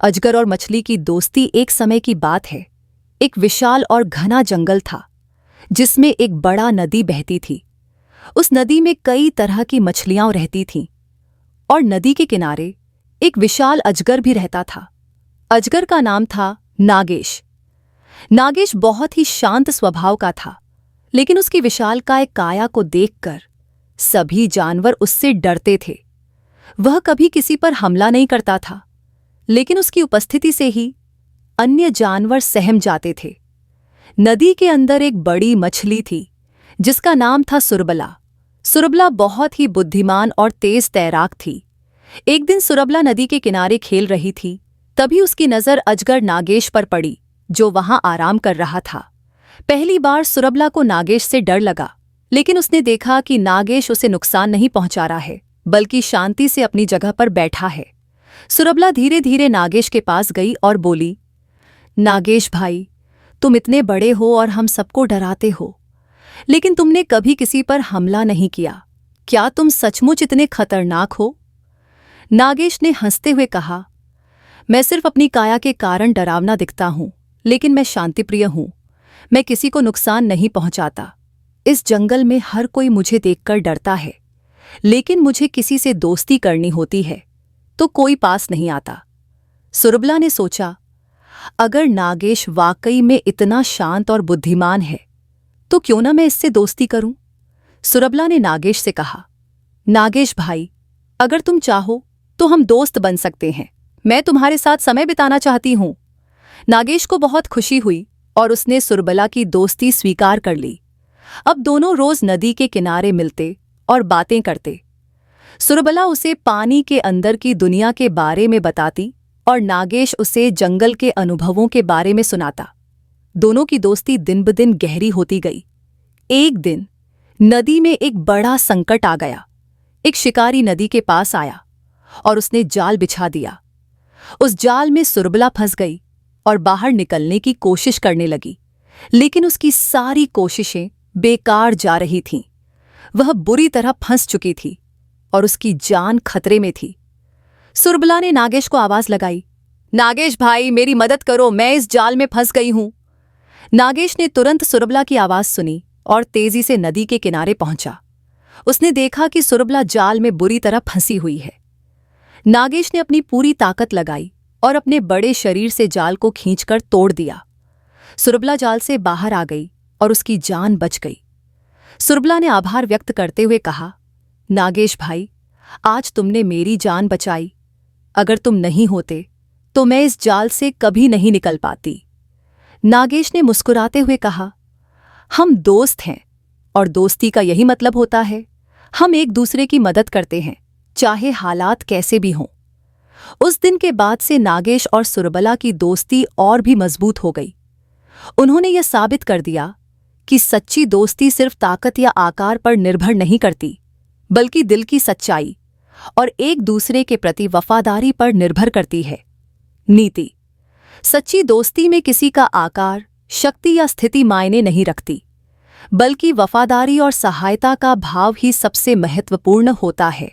अजगर और मछली की दोस्ती एक समय की बात है। एक विशाल और घना जंगल था जिसमें एक बड़ा नदी बहती थी। उस नदी में कई तरह की मछलियां रहती थीं और नदी के किनारे एक विशाल अजगर भी रहता था। अजगर का नाम था नागेश। नागेश बहुत ही शांत स्वभाव का था, लेकिन उसकी विशालकाय काया को देखकर सभी जानवर उससे डरते थे। वह कभी किसी पर हमला नहीं करता था, लेकिन उसकी उपस्थिति से ही अन्य जानवर सहम जाते थे। नदी के अंदर एक बड़ी मछली थी जिसका नाम था सुरबला। सुरबला बहुत ही बुद्धिमान और तेज तैराक थी। एक दिन सुरबला नदी के किनारे खेल रही थी, तभी उसकी नज़र अजगर नागेश पर पड़ी जो वहां आराम कर रहा था। पहली बार सुरबला को नागेश से डर लगा, लेकिन उसने देखा कि नागेश उसे नुकसान नहीं पहुंचा रहा है, बल्कि शांति से अपनी जगह पर बैठा है। सुरबला धीरे धीरे नागेश के पास गई और बोली, नागेश भाई, तुम इतने बड़े हो और हम सबको डराते हो, लेकिन तुमने कभी किसी पर हमला नहीं किया। क्या तुम सचमुच इतने खतरनाक हो? नागेश ने हंसते हुए कहा, मैं सिर्फ अपनी काया के कारण डरावना दिखता हूं, लेकिन मैं शांतिप्रिय हूं। मैं किसी को नुकसान नहीं पहुंचाता। इस जंगल में हर कोई मुझे देखकर डरता है, लेकिन मुझे किसी से दोस्ती करनी होती है तो कोई पास नहीं आता। सुरबला ने सोचा, अगर नागेश वाकई में इतना शांत और बुद्धिमान है तो क्यों ना मैं इससे दोस्ती करूं। सुरबला ने नागेश से कहा, नागेश भाई, अगर तुम चाहो तो हम दोस्त बन सकते हैं। मैं तुम्हारे साथ समय बिताना चाहती हूं। नागेश को बहुत खुशी हुई और उसने सुरबला की दोस्ती स्वीकार कर ली। अब दोनों रोज नदी के किनारे मिलते और बातें करते। सुरबला उसे पानी के अंदर की दुनिया के बारे में बताती और नागेश उसे जंगल के अनुभवों के बारे में सुनाता। दोनों की दोस्ती दिन ब दिन गहरी होती गई। एक दिन नदी में एक बड़ा संकट आ गया। एक शिकारी नदी के पास आया और उसने जाल बिछा दिया। उस जाल में सुरबला फंस गई और बाहर निकलने की कोशिश करने लगी, लेकिन उसकी सारी कोशिशें बेकार जा रही थीं। वह बुरी तरह फंस चुकी थी और उसकी जान खतरे में थी। सुरबला ने नागेश को आवाज लगाई, नागेश भाई, मेरी मदद करो, मैं इस जाल में फंस गई हूं। नागेश ने तुरंत सुरबला की आवाज सुनी और तेजी से नदी के किनारे पहुंचा। उसने देखा कि सुरबला जाल में बुरी तरह फंसी हुई है। नागेश ने अपनी पूरी ताकत लगाई और अपने बड़े शरीर से जाल को खींचकर तोड़ दिया। सुरबला जाल से बाहर आ गई और उसकी जान बच गई। सुरबला ने आभार व्यक्त करते हुए कहा, नागेश भाई, आज तुमने मेरी जान बचाई। अगर तुम नहीं होते तो मैं इस जाल से कभी नहीं निकल पाती। नागेश ने मुस्कुराते हुए कहा, हम दोस्त हैं और दोस्ती का यही मतलब होता है, हम एक दूसरे की मदद करते हैं, चाहे हालात कैसे भी हों। उस दिन के बाद से नागेश और सुरबला की दोस्ती और भी मजबूत हो गई। उन्होंने यह साबित कर दिया कि सच्ची दोस्ती सिर्फ ताकत या आकार पर निर्भर नहीं करती, बल्कि दिल की सच्चाई और एक दूसरे के प्रति वफादारी पर निर्भर करती है। नीति: सच्ची दोस्ती में किसी का आकार, शक्ति या स्थिति मायने नहीं रखती, बल्कि वफादारी और सहायता का भाव ही सबसे महत्वपूर्ण होता है।